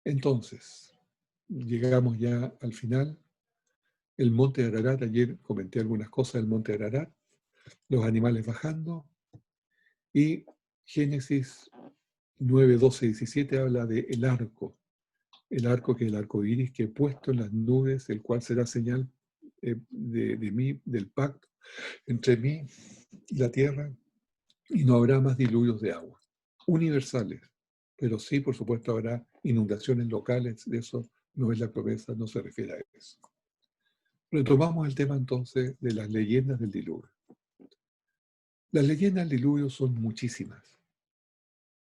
Entonces, llegamos ya al final. El monte de Ararat, ayer comenté algunas cosas del monte de Ararat, los animales bajando, y Génesis 9, 12 y 17 habla del el arco que es el arco iris, que he puesto en las nubes, el cual será señal de mí, del pacto entre mí y la tierra, y no habrá más diluvios de agua, universales, pero sí, por supuesto, habrá inundaciones locales, de eso no es la promesa, no se refiere a eso. Retomamos el tema entonces de las leyendas del diluvio. Las leyendas del diluvio son muchísimas.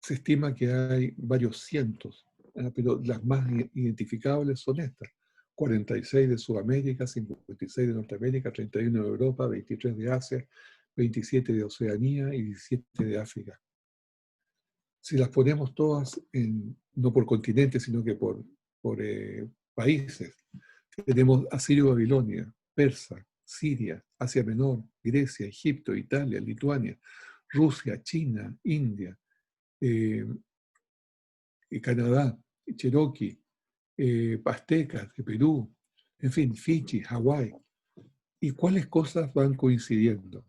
Se estima que hay varios cientos, pero las más identificables son estas. 46 de Sudamérica, 56 de Norteamérica, 31 de Europa, 23 de Asia, 27 de Oceanía y 17 de África. Si las ponemos todas, no por continentes, sino que por países, tenemos Asirio, Babilonia, Persa, Siria, Asia Menor, Grecia, Egipto, Italia, Lituania, Rusia, China, India, Canadá, Cherokee, aztecas de Perú, en fin, Fiji, Hawái. ¿Y cuáles cosas van coincidiendo?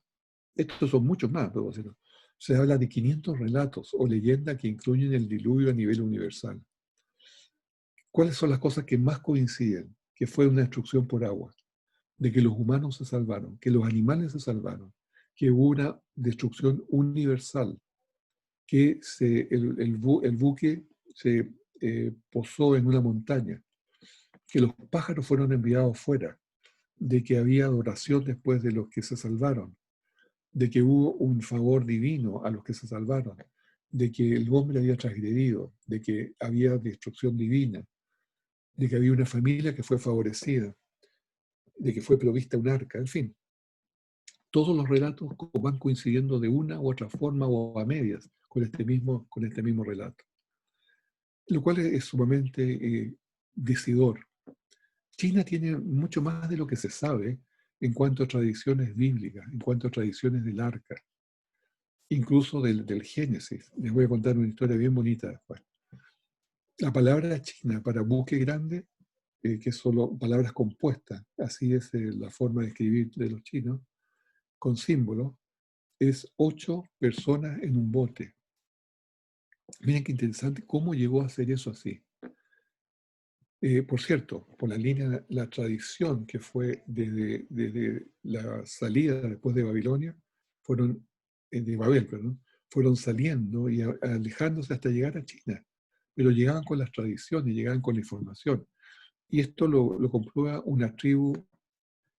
Estos son muchos más, pero se habla de 500 relatos o leyendas que incluyen el diluvio a nivel universal. ¿Cuáles son las cosas que más coinciden? Que fue una destrucción por agua, de que los humanos se salvaron, que los animales se salvaron, que hubo una destrucción universal, que el buque se posó en una montaña, que los pájaros fueron enviados fuera, de que había adoración después de los que se salvaron, de que hubo un favor divino a los que se salvaron, de que el hombre había transgredido, de que había destrucción divina, de que había una familia que fue favorecida, de que fue provista un arca, en fin. Todos los relatos van coincidiendo de una u otra forma o a medias con este mismo relato, lo cual es sumamente decidor. China tiene mucho más de lo que se sabe en cuanto a tradiciones bíblicas, en cuanto a tradiciones del arca, incluso del Génesis. Les voy a contar una historia bien bonita después. La palabra china para buque grande, que es solo palabras compuestas, así es la forma de escribir de los chinos, con símbolos, es 8 personas en un bote. Miren qué interesante cómo llegó a ser eso así. Por cierto, por la línea, la tradición que fue desde la salida después de Babilonia, de Babel, perdón, fueron saliendo y alejándose hasta llegar a China. Pero llegaban con las tradiciones, llegaban con la información. Y esto lo comprueba una tribu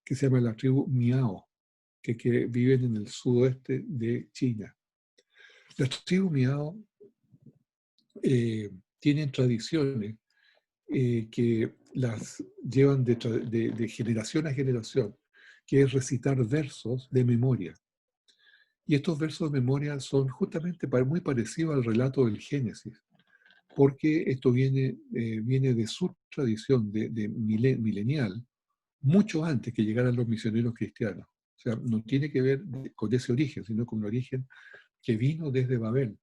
que se llama la tribu Miao, que viven en el sudoeste de China. Las tribus Miao tienen tradiciones que las llevan de generación a generación, que es recitar versos de memoria. Y estos versos de memoria son justamente muy parecidos al relato del Génesis, porque esto viene de su tradición milenial, mucho antes que llegaran los misioneros cristianos. O sea, no tiene que ver con ese origen, sino con un origen que vino desde Babel.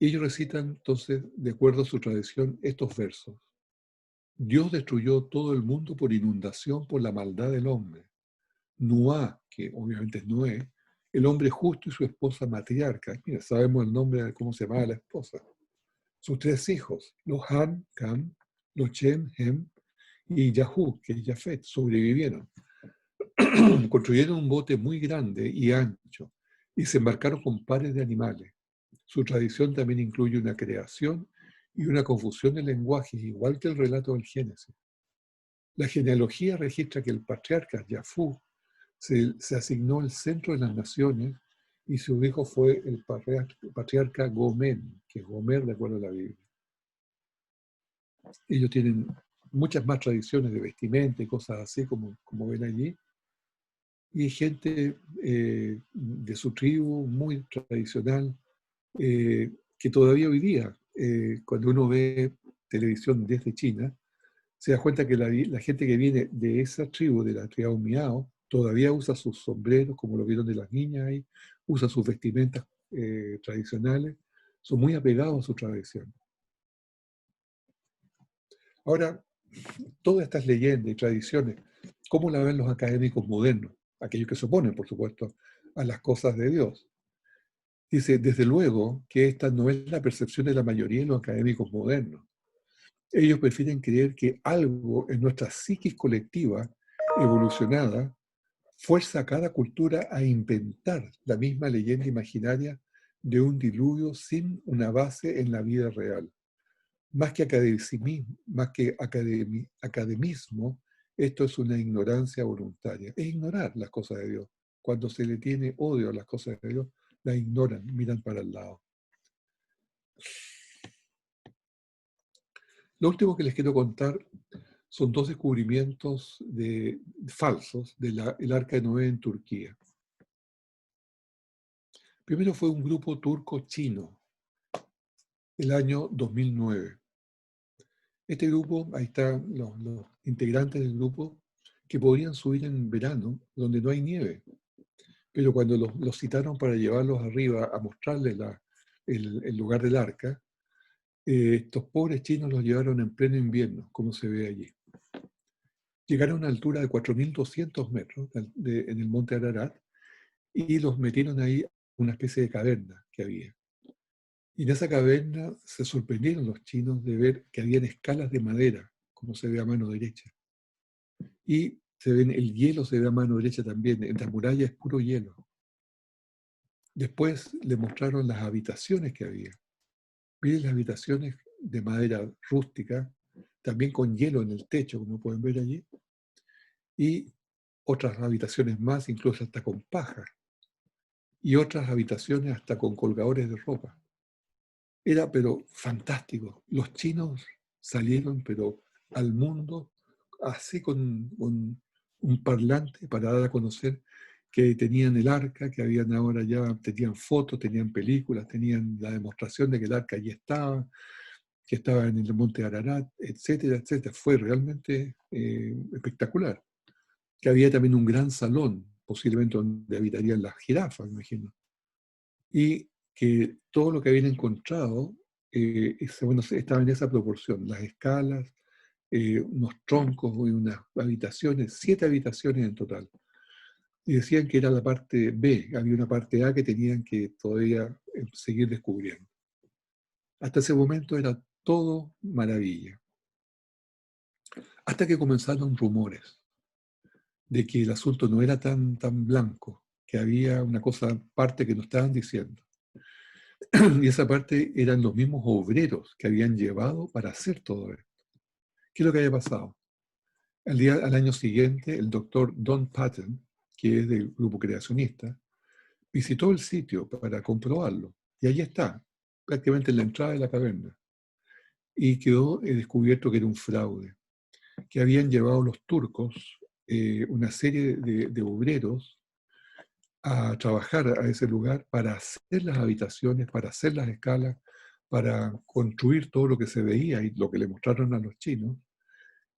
Ellos recitan entonces, de acuerdo a su tradición, estos versos. Dios destruyó todo el mundo por inundación por la maldad del hombre. Noá, que obviamente es Noé, el hombre justo y su esposa matriarca. Mira, sabemos el nombre de cómo se llamaba la esposa. Sus 3 hijos, los Han, Cam, los Shem, Hem y Yahu, que es Jafet, sobrevivieron. Construyeron un bote muy grande y ancho y se embarcaron con pares de animales. Su tradición también incluye una creación y una confusión de lenguajes, igual que el relato del Génesis. La genealogía registra que el patriarca Jafú se asignó el centro de las naciones y su hijo fue el patriarca Gomen, que es Gomer de acuerdo a la Biblia. Ellos tienen muchas más tradiciones de vestimenta y cosas así, como ven allí. Y gente de su tribu muy tradicional, que todavía hoy día, cuando uno ve televisión desde China, se da cuenta que la gente que viene de esa tribu, de la tribu Miao, todavía usa sus sombreros, como lo vieron de las niñas ahí, usa sus vestimentas tradicionales, son muy apegados a su tradición. Ahora, todas estas leyendas y tradiciones, ¿cómo la ven los académicos modernos? Aquellos que se oponen, por supuesto, a las cosas de Dios. Dice, desde luego que esta no es la percepción de la mayoría de los académicos modernos. Ellos prefieren creer que algo en nuestra psiquis colectiva evolucionada fuerza a cada cultura a inventar la misma leyenda imaginaria de un diluvio sin una base en la vida real. Más que academismo, esto es una ignorancia voluntaria. Es ignorar las cosas de Dios. Cuando se le tiene odio a las cosas de Dios, las ignoran, miran para el lado. Lo último que les quiero contar son 2 descubrimientos falsos del Arca de Noé en Turquía. Primero fue un grupo turco-chino, el año 2009. Este grupo, ahí están los integrantes del grupo, que podían subir en verano, donde no hay nieve. Pero cuando los citaron para llevarlos arriba a mostrarles el lugar del arca, estos pobres chinos los llevaron en pleno invierno, como se ve allí. Llegaron a una altura de 4.200 metros en el monte Ararat y los metieron ahí a una especie de caverna que había. Y en esa caverna se sorprendieron los chinos de ver que habían escalas de madera, como se ve a mano derecha. Y el hielo se ve a mano derecha también. En la muralla es puro hielo. Después le mostraron las habitaciones que había. Miren las habitaciones de madera rústica, también con hielo en el techo, como pueden ver allí. Y otras habitaciones más, incluso hasta con paja. Y otras habitaciones hasta con colgadores de ropa. Era, pero fantástico. Los chinos salieron, pero al mundo, así con un parlante para dar a conocer que tenían el arca, que habían ahora ya, tenían fotos, tenían películas, tenían la demostración de que el arca allí estaba, que estaba en el monte Ararat, etcétera, etcétera. Fue realmente espectacular. Que había también un gran salón, posiblemente donde habitarían las jirafas, me imagino. Y que todo lo que habían encontrado bueno, estaba en esa proporción, las escalas, unos troncos y unas habitaciones, 7 habitaciones en total. Y decían que era la parte B, había una parte A que tenían que todavía seguir descubriendo. Hasta ese momento era todo maravilla. Hasta que comenzaron rumores de que el asunto no era tan blanco, que había una cosa, parte que no estaban diciendo. Y esa parte eran los mismos obreros que habían llevado para hacer todo esto. ¿Qué es lo que había pasado? Al año siguiente, el doctor Don Patton, que es del grupo creacionista, visitó el sitio para comprobarlo. Y allí está, prácticamente en la entrada de la caverna. Y quedó descubierto que era un fraude, que habían llevado los turcos una serie de obreros a trabajar a ese lugar para hacer las habitaciones, para hacer las escalas, para construir todo lo que se veía y lo que le mostraron a los chinos.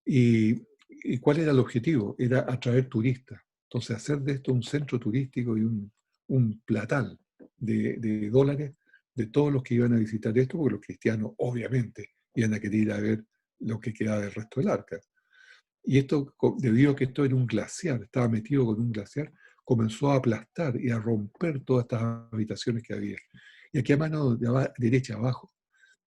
¿Y, y cuál era el objetivo? Era atraer turistas. Entonces, hacer de esto un centro turístico y un platal de dólares de todos los que iban a visitar esto, porque los cristianos, obviamente, iban a querer ir a ver lo que quedaba del resto del arca. Y esto, debido a que esto era un glaciar, estaba metido con un glaciar, comenzó a aplastar y a romper todas estas habitaciones que había. Y aquí a mano derecha abajo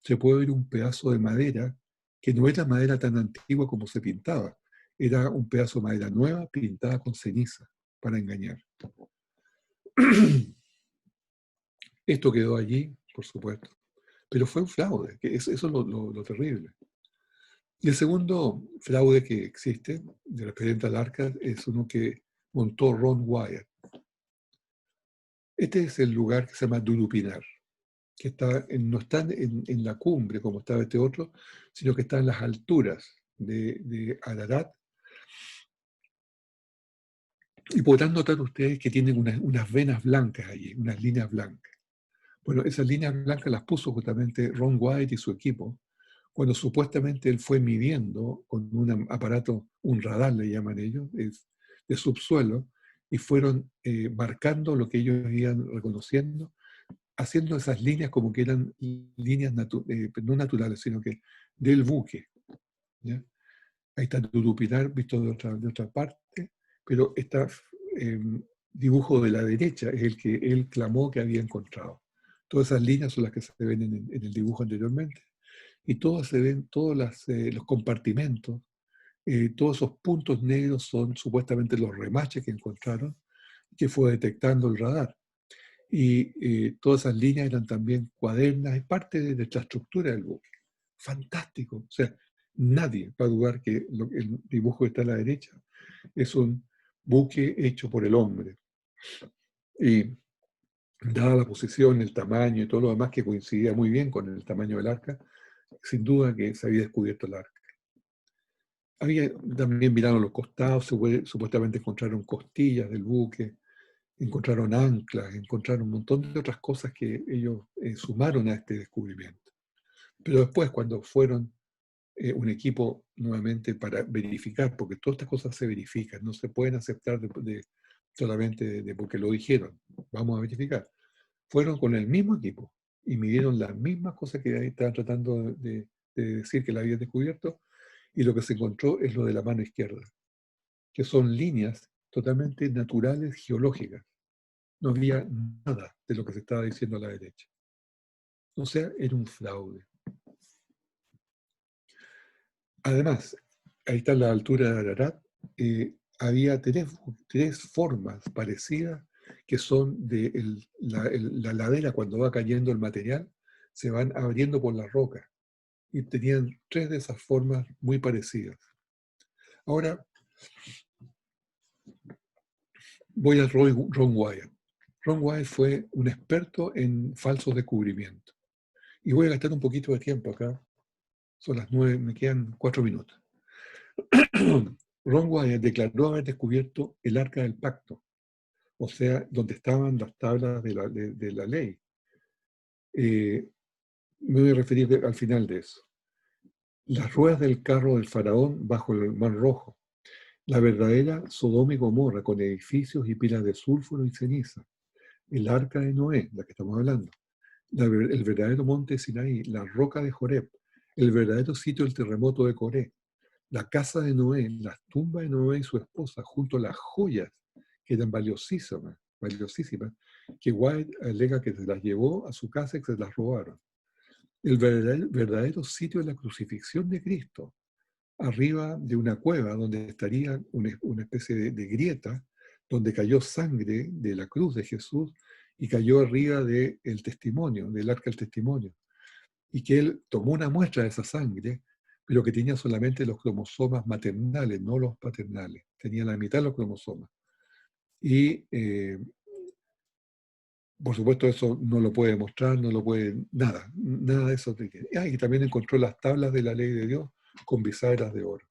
se puede ver un pedazo de madera que no era madera tan antigua como se pintaba. Era un pedazo de madera nueva pintada con ceniza para engañar. Esto quedó allí, por supuesto. Pero fue un fraude, que eso es lo terrible. Y el segundo fraude que existe de referente al arca es uno que montó Ron Wyatt. Este es el lugar que se llama Durupinar, que no está en la cumbre como estaba este otro, sino que está en las alturas de Ararat. Y podrán notar ustedes que tienen unas venas blancas allí, unas líneas blancas. Bueno, esas líneas blancas las puso justamente Ron Wyatt y su equipo, cuando supuestamente él fue midiendo con un aparato, un radar le llaman ellos, de subsuelo, y fueron marcando lo que ellos iban reconociendo, haciendo esas líneas como que eran líneas no naturales, sino que del buque. ¿Ya? Ahí está Turupinar visto de otra parte, pero este dibujo de la derecha es el que él clamó que había encontrado. Todas esas líneas son las que se ven en el dibujo anteriormente. Y todos se ven, todos los compartimentos, todos esos puntos negros son supuestamente los remaches que encontraron, que fue detectando el radar. Y todas esas líneas eran también cuadernas, es parte de la estructura del buque. Fantástico. O sea, nadie va a dudar que el dibujo que está a la derecha es un buque hecho por el hombre. Y dada la posición, el tamaño y todo lo demás que coincidía muy bien con el tamaño del arca, sin duda que se había descubierto el arca. También miraron los costados, supuestamente encontraron costillas del buque, encontraron anclas, encontraron un montón de otras cosas que ellos sumaron a este descubrimiento. Pero después, cuando fueron un equipo nuevamente para verificar, porque todas estas cosas se verifican, no se pueden aceptar solamente porque lo dijeron, vamos a verificar. Fueron con el mismo equipo y midieron las mismas cosas que ahí estaban tratando de decir que la habían descubierto, y lo que se encontró es lo de la mano izquierda, que son líneas totalmente naturales, geológicas. No había nada de lo que se estaba diciendo a la derecha. O sea, era un fraude. Además, ahí está la altura de Ararat, había tres formas parecidas que son de la ladera cuando va cayendo el material, se van abriendo por la roca. Y tenían tres de esas formas muy parecidas. Ahora voy a Ron Wyatt. Ron Wyatt fue un experto en falsos descubrimientos. Y voy a gastar un poquito de tiempo acá. Son las 9, me quedan 4 minutos. Ron Wyatt declaró haber descubierto el Arca del Pacto, o sea, donde estaban las tablas de la ley. Me voy a referir al final de eso. Las ruedas del carro del faraón bajo el Mar Rojo. La verdadera Sodoma y Gomorra, con edificios y pilas de sulfuro y ceniza. El arca de Noé, la que estamos hablando. El verdadero monte Sinaí, la roca de Joreb, el verdadero sitio del terremoto de Coré, la casa de Noé, las tumbas de Noé y su esposa, junto a las joyas que eran valiosísimas, que White alega que se las llevó a su casa y que se las robaron. El verdadero sitio de la crucifixión de Cristo, arriba de una cueva donde estaría una especie de grieta, donde cayó sangre de la cruz de Jesús y cayó arriba del testimonio, del arca del testimonio. Y que él tomó una muestra de esa sangre, pero que tenía solamente los cromosomas maternales, no los paternales. Tenía la mitad de los cromosomas. Y, por supuesto, eso no lo puede demostrar, no lo puede, nada de eso. Y también encontró las tablas de la ley de Dios con bisagras de oro.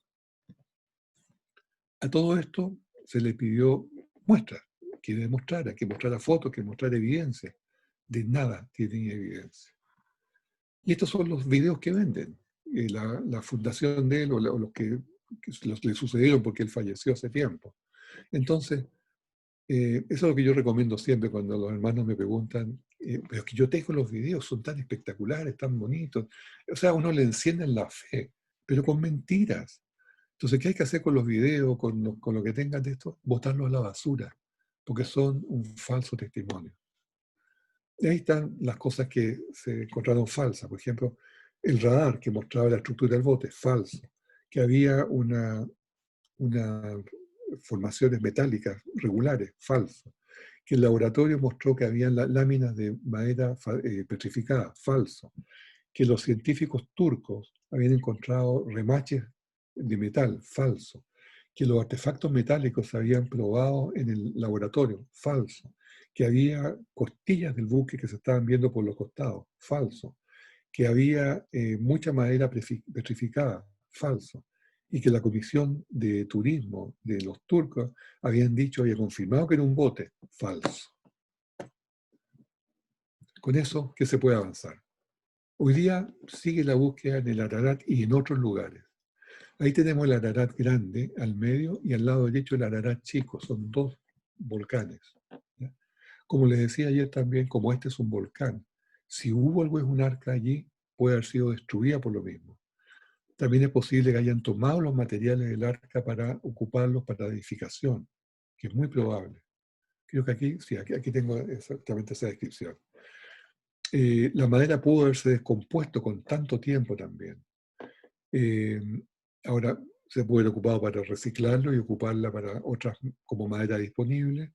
A todo esto se le pidió muestras, que demostrara, que mostrara fotos, que mostrara evidencia. De nada tiene evidencia. Y estos son los videos que venden. La fundación de él o los que le sucedieron porque él falleció hace tiempo. Entonces, eso es lo que yo recomiendo siempre cuando los hermanos me preguntan, pero es que yo tengo los videos, son tan espectaculares, tan bonitos. O sea, uno le enciende la fe, pero con mentiras. Entonces, ¿qué hay que hacer con los videos, con lo que tengan de esto? Botarlos a la basura, porque son un falso testimonio. Y ahí están las cosas que se encontraron falsas. Por ejemplo, el radar que mostraba la estructura del bote, falso. Que había una formaciones metálicas regulares, falso. Que el laboratorio mostró que había láminas de madera petrificada, falso. Que los científicos turcos habían encontrado remaches de metal, falso. Que los artefactos metálicos se habían probado en el laboratorio, falso. Que había costillas del buque que se estaban viendo por los costados, falso. Que había mucha madera petrificada, falso. Y que la comisión de turismo de los turcos había confirmado que era un bote, falso. Con eso, ¿qué se puede avanzar? Hoy día sigue la búsqueda en el Ararat y en otros lugares. Ahí tenemos el Ararat grande al medio y al lado derecho el Ararat chico. Son dos volcanes. ¿Ya? Como les decía ayer también, como este es un volcán, si hubo algún arca allí, puede haber sido destruida por lo mismo. También es posible que hayan tomado los materiales del arca para ocuparlos para edificación, que es muy probable. Creo que aquí, sí, aquí tengo exactamente esa descripción. La madera pudo haberse descompuesto con tanto tiempo también. Ahora se puede haber ocupado para reciclarlo y ocuparla para otras como madera disponible.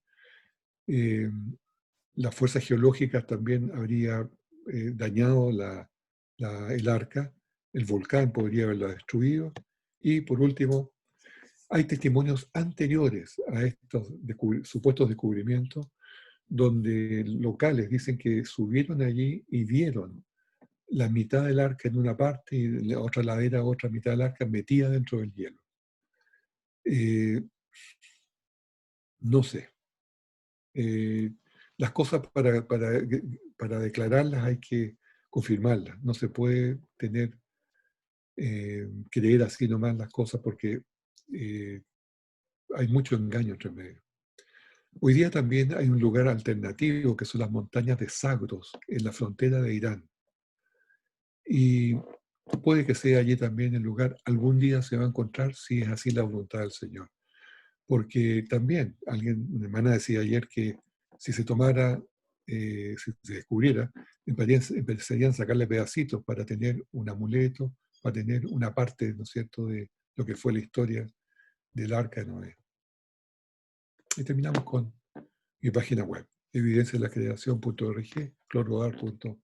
Las fuerzas geológicas también habría dañado el arca, el volcán podría haberla destruido. Y por último, hay testimonios anteriores a estos supuestos descubrimientos donde locales dicen que subieron allí y vieron la mitad del arca en una parte y la otra ladera, otra mitad del arca metida dentro del hielo. No sé. Las cosas para declararlas hay que confirmarlas. No se puede creer así nomás las cosas porque hay mucho engaño entre medio. Hoy día también hay un lugar alternativo que son las montañas de Zagros en la frontera de Irán. Y puede que sea allí también el lugar, algún día se va a encontrar si es así la voluntad del Señor. Porque también, una hermana decía ayer que si se tomara si se descubriera, empezarían a sacarle pedacitos para tener un amuleto, para tener una parte, ¿no es cierto?, de lo que fue la historia del Arca de Noé. Y terminamos con mi página web, evidenciadelacreación.org, clorrodar.org.